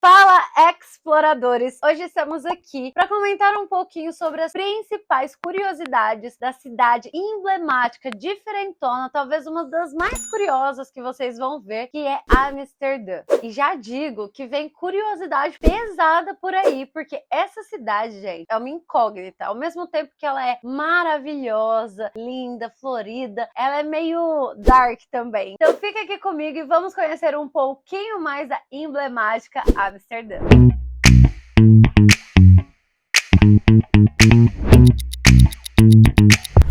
Fala, exploradores! Hoje estamos aqui para comentar um pouquinho sobre as principais curiosidades da cidade emblemática, diferentona, talvez uma das mais curiosas que vocês vão ver, que é Amsterdã. E já digo que vem curiosidade pesada por aí, porque essa cidade, gente, é uma incógnita. Ao mesmo tempo que ela é maravilhosa, linda, florida, ela é meio dark também. Então fica aqui comigo e vamos conhecer um pouquinho mais da emblemática Amsterdã.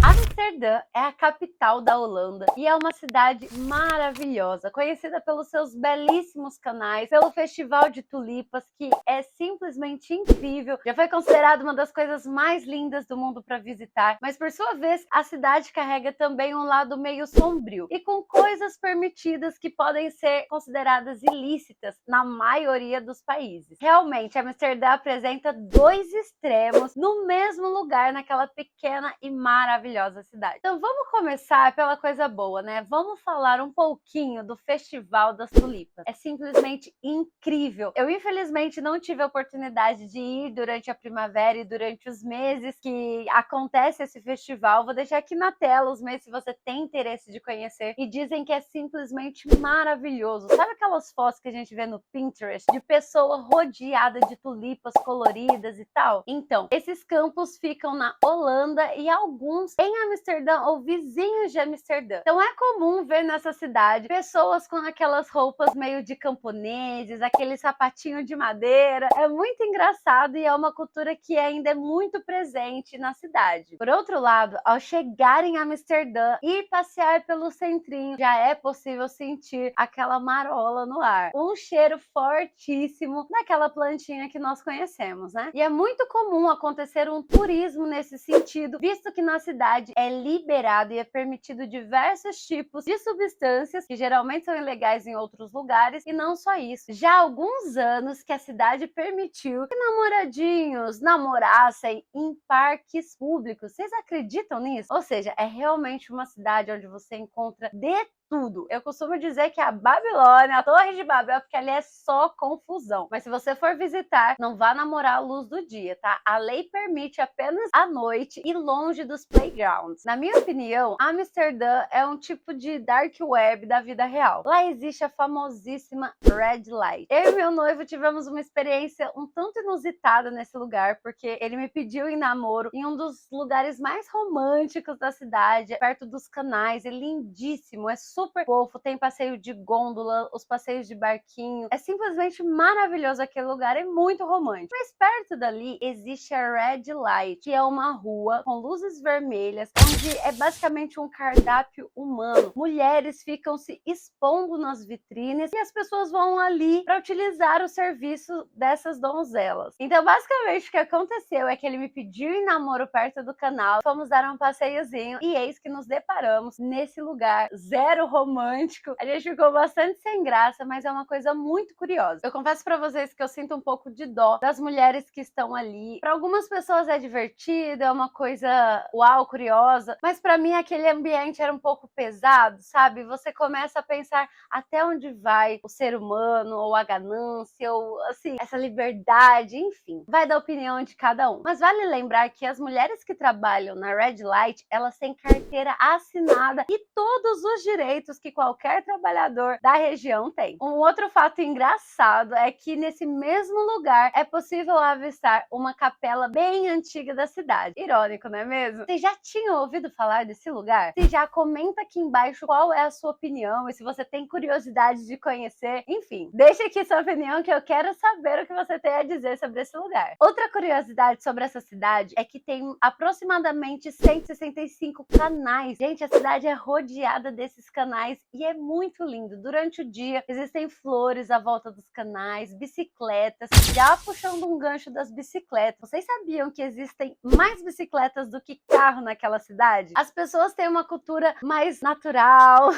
Amsterdã é a capital da Holanda e é uma cidade maravilhosa, conhecida pelos seus belíssimos canais, pelo Festival de Tulipas, que é simplesmente incrível. Já foi considerada uma das coisas mais lindas do mundo para visitar, mas por sua vez, a cidade carrega também um lado meio sombrio e com coisas permitidas que podem ser consideradas ilícitas na maioria dos países. Realmente, Amsterdã apresenta dois extremos no mesmo lugar, naquela pequena e maravilhosa cidade. Então vamos começar pela coisa boa, né? Vamos falar um pouquinho do Festival das Tulipas. É simplesmente incrível. Eu infelizmente não tive a oportunidade de ir durante a primavera e durante os meses que acontece esse festival. Vou deixar aqui na tela os meses se você tem interesse de conhecer. E dizem que é simplesmente maravilhoso. Sabe aquelas fotos que a gente vê no Pinterest de pessoa rodeada de tulipas coloridas e tal? Então, esses campos ficam na Holanda e alguns em Amsterdã ou vizinhos de Amsterdã. Então é comum ver nessa cidade pessoas com aquelas roupas meio de camponeses, aquele sapatinho de madeira. É muito engraçado e é uma cultura que ainda é muito presente na cidade. Por outro lado, ao chegar em Amsterdã e passear pelo centrinho, já é possível sentir aquela marola no ar. Um cheiro fortíssimo daquela plantinha que nós conhecemos, né? E é muito comum acontecer um turismo nesse sentido, visto que na cidade é liberado e é permitido diversos tipos de substâncias que geralmente são ilegais em outros lugares, e não só isso. Já há alguns anos que a cidade permitiu que namoradinhos namorassem em parques públicos. Vocês acreditam nisso? Ou seja, é realmente uma cidade onde você encontra de tudo. Eu costumo dizer que a Babilônia, a Torre de Babel, porque ali é só confusão. Mas se você for visitar, não vá namorar à luz do dia, tá? A lei permite apenas à noite e longe dos playgrounds. Na minha opinião, Amsterdã é um tipo de dark web da vida real. Lá existe a famosíssima Red Light. Eu e meu noivo tivemos uma experiência um tanto inusitada nesse lugar, porque ele me pediu em namoro em um dos lugares mais românticos da cidade, perto dos canais. É lindíssimo, é super fofo, tem passeio de gôndola, os passeios de barquinho. É simplesmente maravilhoso aquele lugar, é muito romântico. Mas perto dali existe a Red Light, que é uma rua com luzes vermelhas, onde é basicamente um cardápio humano. Mulheres ficam se expondo nas vitrines e as pessoas vão ali para utilizar o serviço dessas donzelas. Então, basicamente, o que aconteceu é que ele me pediu em namoro perto do canal, fomos dar um passeiozinho e eis que nos deparamos nesse lugar zero romântico. A gente ficou bastante sem graça, mas é uma coisa muito curiosa. Eu confesso pra vocês que eu sinto um pouco de dó das mulheres que estão ali. Para algumas pessoas é divertido, é uma coisa uau, curiosa, mas pra mim aquele ambiente era um pouco pesado, sabe? Você começa a pensar até onde vai o ser humano, ou a ganância, ou assim, essa liberdade, enfim. Vai da opinião de cada um. Mas vale lembrar que as mulheres que trabalham na Red Light, elas têm carteira assinada e todos os direitos que qualquer trabalhador da região tem. Um outro fato engraçado é que nesse mesmo lugar é possível avistar uma capela bem antiga da cidade. Irônico, não é mesmo? Vocês já tinham ouvido falar desse lugar? Se já, comenta aqui embaixo qual é a sua opinião e se você tem curiosidade de conhecer. Enfim, deixa aqui sua opinião que eu quero saber o que você tem a dizer sobre esse lugar. Outra curiosidade sobre essa cidade é que tem aproximadamente 165 canais. Gente, a cidade é rodeada desses canais e é muito lindo. Durante o dia existem flores à volta dos canais, bicicletas. Já puxando um gancho das bicicletas, vocês sabiam que existem mais bicicletas do que carro naquela cidade? As pessoas têm uma cultura mais natural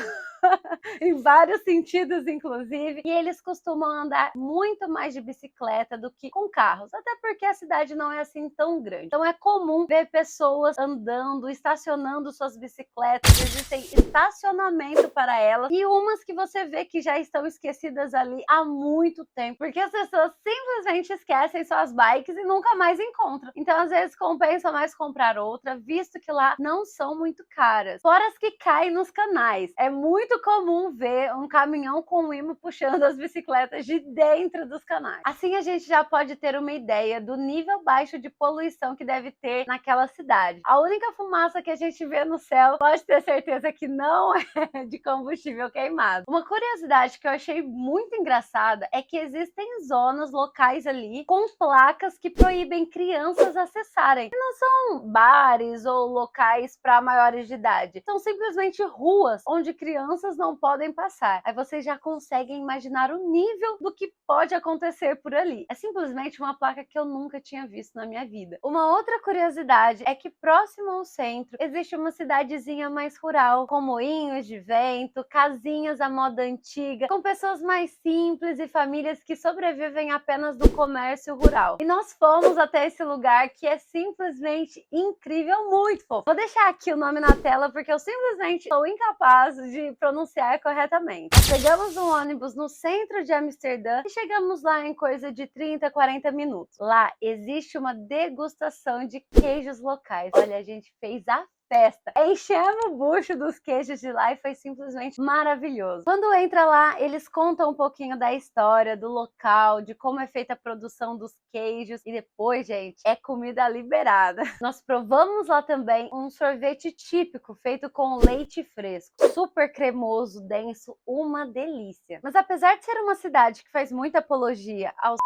em vários sentidos, inclusive, e eles costumam andar muito mais de bicicleta do que com carros, até porque a cidade não é assim tão grande. Então é comum ver pessoas andando, estacionando suas bicicletas, existem estacionamento para elas, e umas que você vê que já estão esquecidas ali há muito tempo, porque as pessoas simplesmente esquecem suas bikes e nunca mais encontram. Então às vezes compensa mais comprar outra, visto que lá não são muito caras. Fora as que caem nos canais. É muito comum ver um caminhão com um imã puxando as bicicletas de dentro dos canais. Assim a gente já pode ter uma ideia do nível baixo de poluição que deve ter naquela cidade. A única fumaça que a gente vê no céu, pode ter certeza que não é de combustível queimado. Uma curiosidade que eu achei muito engraçada é que existem zonas locais ali com placas que proíbem crianças acessarem. E não são bares ou locais para maiores de idade, são simplesmente ruas onde crianças não podem passar. Aí vocês já conseguem imaginar o nível do que pode acontecer por ali. É simplesmente uma placa que eu nunca tinha visto na minha vida. Uma outra curiosidade é que próximo ao centro existe uma cidadezinha mais rural, com moinhos de vento, casinhas à moda antiga, com pessoas mais simples e famílias que sobrevivem apenas do comércio rural. E nós fomos até esse lugar que é simplesmente incrível, muito fofo. Vou deixar aqui o nome na tela porque eu simplesmente sou incapaz de pronunciar corretamente. Nós pegamos um ônibus no centro de Amsterdã e chegamos lá em coisa de 30, 40 minutos. Lá existe uma degustação de queijos locais. Olha, a gente fez a festa. Enchemos o bucho dos queijos de lá e foi simplesmente maravilhoso. Quando entra lá, eles contam um pouquinho da história, do local, de como é feita a produção dos queijos e depois, gente, é comida liberada. Nós provamos lá também um sorvete típico feito com leite fresco, super cremoso, denso, uma delícia. Mas apesar de ser uma cidade que faz muita apologia aos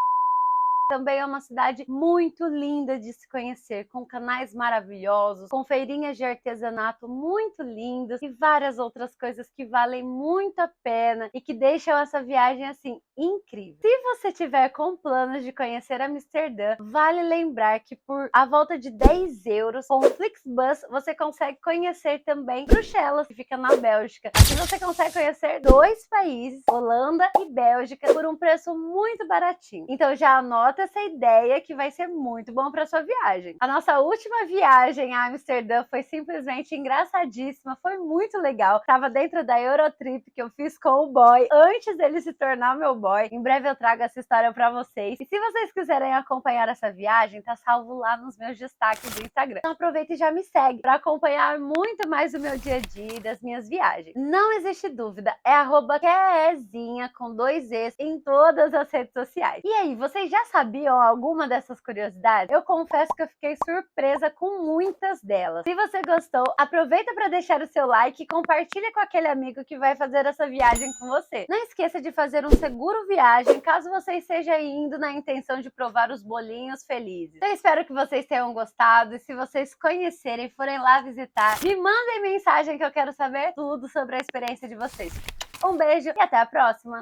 também é uma cidade muito linda de se conhecer, com canais maravilhosos, com feirinhas de artesanato muito lindas e várias outras coisas que valem muito a pena e que deixam essa viagem assim incrível. Se você tiver com planos de conhecer Amsterdã, vale lembrar que por a volta de 10 euros com o Flixbus você consegue conhecer também Bruxelas, que fica na Bélgica. Aqui você consegue conhecer 2 países, Holanda e Bélgica, por um preço muito baratinho. Então já anota essa ideia que vai ser muito bom para sua viagem. A nossa última viagem a Amsterdã foi simplesmente engraçadíssima, foi muito legal. Tava dentro da Eurotrip que eu fiz com o boy antes dele se tornar meu boy. Em breve eu trago essa história para vocês. E se vocês quiserem acompanhar essa viagem, tá salvo lá nos meus destaques do Instagram. Então aproveita e já me segue para acompanhar muito mais o meu dia a dia e das minhas viagens. Não existe dúvida, é @quezinha com 2 Es em todas as redes sociais. E aí, vocês já sabiam alguma dessas curiosidades? Eu confesso que eu fiquei surpresa com muitas delas. Se você gostou, aproveita para deixar o seu like e compartilha com aquele amigo que vai fazer essa viagem com você. Não esqueça de fazer um seguro viagem caso você esteja indo na intenção de provar os bolinhos felizes. Eu espero que vocês tenham gostado e se vocês conhecerem e forem lá visitar, me mandem mensagem que eu quero saber tudo sobre a experiência de vocês. Um beijo e até a próxima!